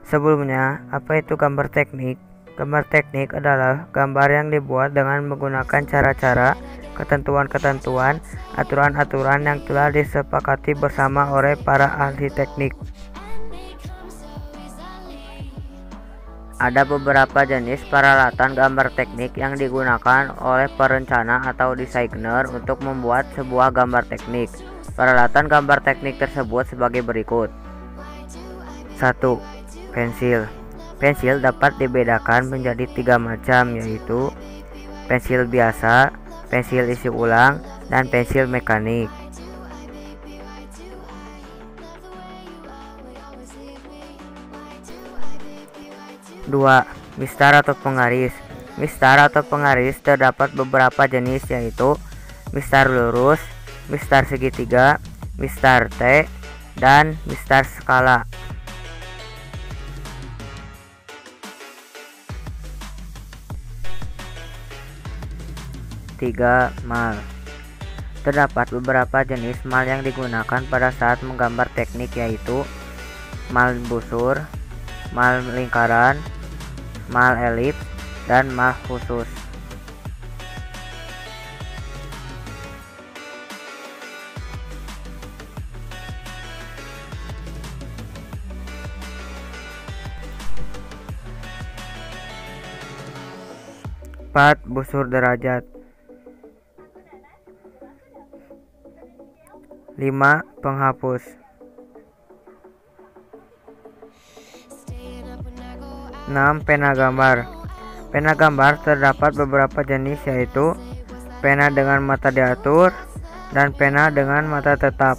Sebelumnya, apa itu gambar teknik? Gambar teknik adalah gambar yang dibuat dengan menggunakan cara-cara, ketentuan-ketentuan, aturan-aturan yang telah disepakati bersama oleh para ahli teknik. Ada beberapa jenis peralatan gambar teknik yang digunakan oleh perencana atau desainer untuk membuat sebuah gambar teknik. Peralatan gambar teknik tersebut sebagai berikut. 1. Pensil. Pensil dapat dibedakan menjadi 3 macam, yaitu pensil biasa, pensil isi ulang, dan pensil mekanik. 2. Mistar atau penggaris. Mistar atau penggaris terdapat beberapa jenis, yaitu mistar lurus, mistar segitiga, mistar T, dan mistar skala. 3. Mal. Terdapat beberapa jenis mal yang digunakan pada saat menggambar teknik, yaitu mal busur, mal lingkaran, mal elips, dan mal khusus. Busur derajat. 5. Penghapus. 6. Pena gambar. Pena gambar terdapat beberapa jenis, yaitu pena dengan mata diatur dan pena dengan mata tetap.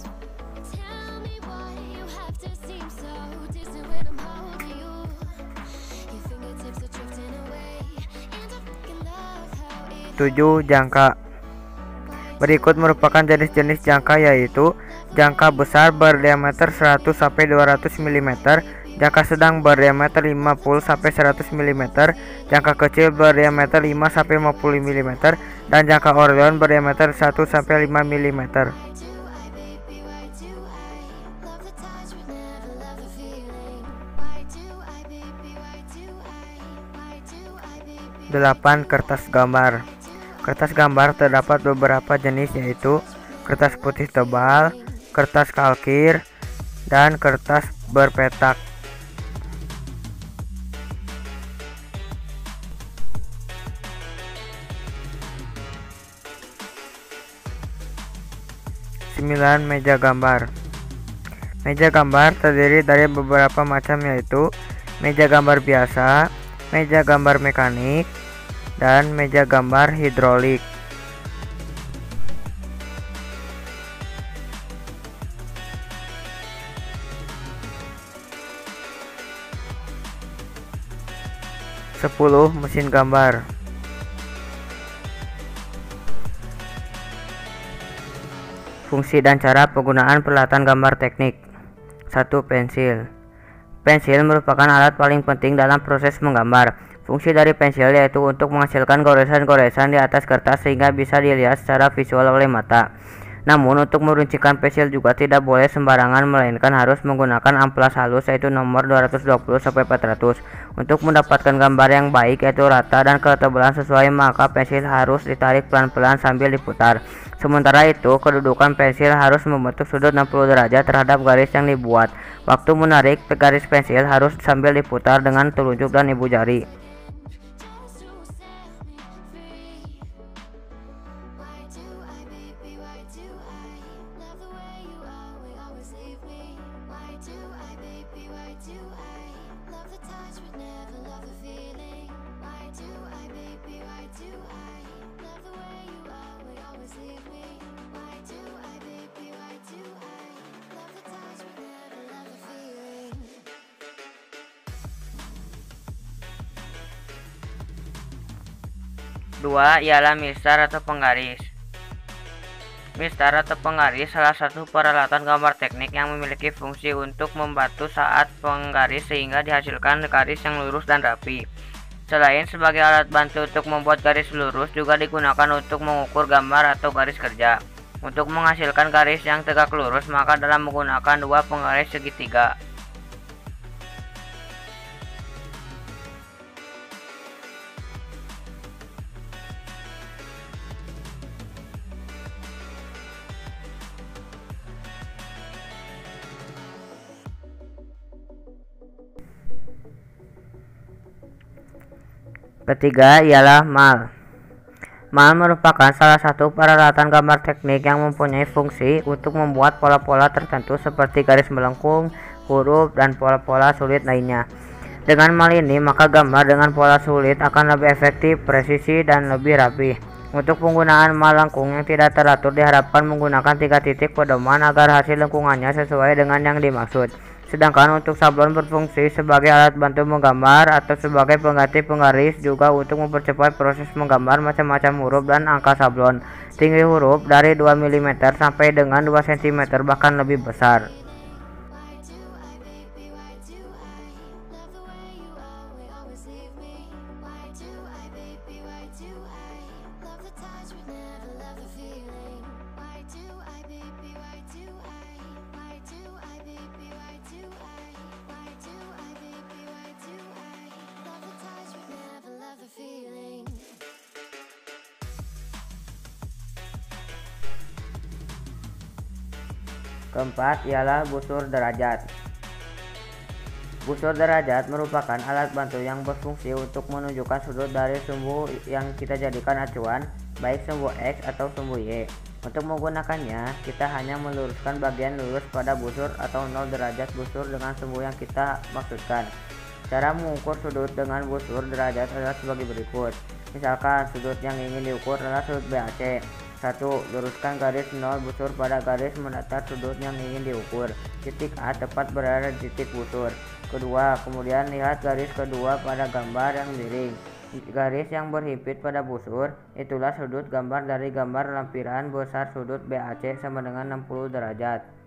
7. Jangka. Berikut merupakan jenis-jenis jangka, yaitu jangka besar berdiameter 100-200 mm, jangka sedang berdiameter 50-100 mm, jangka kecil berdiameter 5-50 mm, dan jangka Orion berdiameter 1-5 mm. 8. Kertas gambar. Kertas gambar terdapat beberapa jenis, yaitu kertas putih tebal, kertas kalkir, dan kertas berpetak. 9. Meja gambar. Meja gambar terdiri dari beberapa macam, yaitu meja gambar biasa, meja gambar mekanik, dan meja gambar hidrolik. 10. Mesin gambar. Fungsi dan cara penggunaan peralatan gambar teknik. 1. Pensil. Pensil merupakan alat paling penting dalam proses menggambar. Fungsi dari pensil yaitu untuk menghasilkan goresan-goresan di atas kertas sehingga bisa dilihat secara visual oleh mata. Namun untuk meruncingkan pensil juga tidak boleh sembarangan, melainkan harus menggunakan amplas halus, yaitu nomor 220-400. Untuk mendapatkan gambar yang baik, yaitu rata dan ketebalan sesuai, maka pensil harus ditarik pelan-pelan sambil diputar. Sementara itu, kedudukan pensil harus membentuk sudut 60 derajat terhadap garis yang dibuat. Waktu menarik garis pensil harus sambil diputar dengan telunjuk dan ibu jari. Dua ialah mistar atau penggaris. Mistar atau penggaris salah satu peralatan gambar teknik yang memiliki fungsi untuk membantu saat penggaris sehingga dihasilkan garis yang lurus dan rapi. Selain sebagai alat bantu untuk membuat garis lurus, juga digunakan untuk mengukur gambar atau garis kerja. Untuk menghasilkan garis yang tegak lurus, maka dalam menggunakan dua penggaris segitiga. Ketiga ialah mal. Mal merupakan salah satu peralatan gambar teknik yang mempunyai fungsi untuk membuat pola-pola tertentu seperti garis melengkung, huruf, dan pola-pola sulit lainnya. Dengan mal ini, maka gambar dengan pola sulit akan lebih efektif, presisi, dan lebih rapi. Untuk penggunaan mal lengkung yang tidak teratur diharapkan menggunakan 3 titik pedoman agar hasil lengkungannya sesuai dengan yang dimaksud. Sedangkan untuk sablon berfungsi sebagai alat bantu menggambar atau sebagai pengganti penggaris juga untuk mempercepat proses menggambar macam-macam huruf dan angka sablon. Tinggi huruf dari 2 mm sampai dengan 2 cm bahkan lebih besar. Keempat ialah busur derajat. Busur derajat merupakan alat bantu yang berfungsi untuk menunjukkan sudut dari sumbu yang kita jadikan acuan, baik sumbu X atau sumbu Y. Untuk menggunakannya, kita hanya meluruskan bagian lurus pada busur atau 0 derajat busur dengan sumbu yang kita maksudkan. Cara mengukur sudut dengan busur derajat adalah sebagai berikut. Misalkan sudut yang ingin diukur adalah sudut BAC. 1. Luruskan garis 0 busur pada garis mendatar sudut yang ingin diukur. Titik A tepat berada di titik busur. Kedua, kemudian lihat garis kedua pada gambar yang miring. Garis yang berhimpit pada busur, itulah sudut gambar dari gambar lampiran besar sudut BAC sama dengan 60 derajat.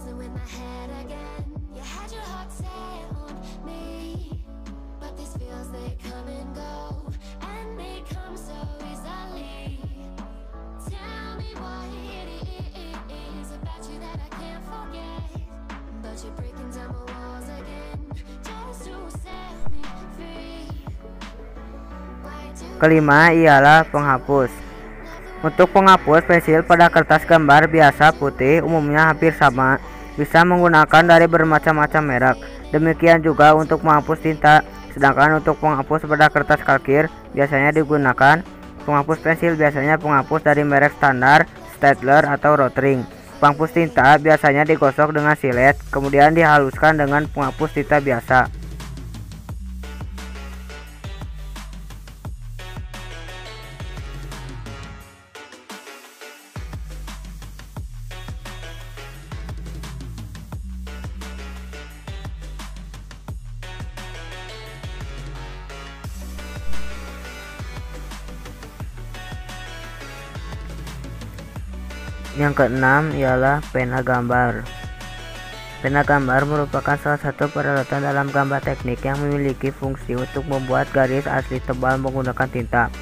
With my head again, you had your heart set on me, but these feels they come and go, and they come so easily. Tell me what it is about you that I can't forget, but you're breaking down my walls again, just to set me free. Kelima ialah penghapus. Untuk penghapus pensil pada kertas gambar biasa putih umumnya hampir sama, bisa menggunakan dari bermacam-macam merek. Demikian juga untuk menghapus tinta. Sedangkan untuk penghapus pada kertas kalkir biasanya digunakan penghapus pensil, biasanya penghapus dari merek standar, Staedtler atau Rotring. Penghapus tinta biasanya digosok dengan silet, kemudian dihaluskan dengan penghapus tinta biasa. Yang keenam ialah pena gambar. Pena gambar merupakan salah satu peralatan dalam gambar teknik yang memiliki fungsi untuk membuat garis asli tebal menggunakan tinta.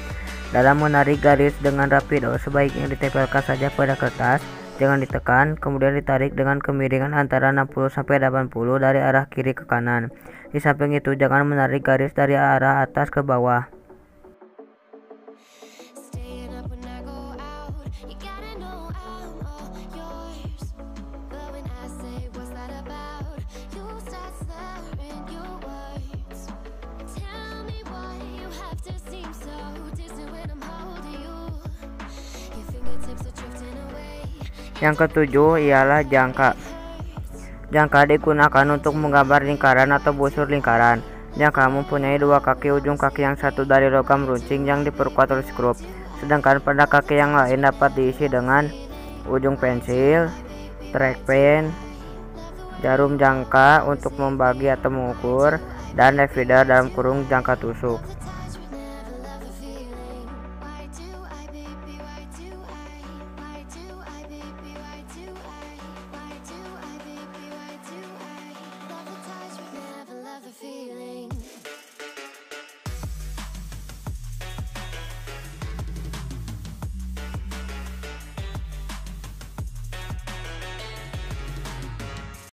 Dalam menarik garis dengan rapido, sebaiknya ditempelkan saja pada kertas, jangan ditekan, kemudian ditarik dengan kemiringan antara 60-80 dari arah kiri ke kanan. Di samping itu, jangan menarik garis dari arah atas ke bawah. Yang ketujuh ialah jangka. Jangka digunakan untuk menggambar lingkaran atau busur lingkaran. Jangka mempunyai dua kaki, ujung kaki yang satu dari logam runcing yang diperkuat oleh skrup, sedangkan pada kaki yang lain dapat diisi dengan ujung pensil, trackpen, jarum jangka untuk membagi atau mengukur, dan divider dalam kurung jangka tusuk.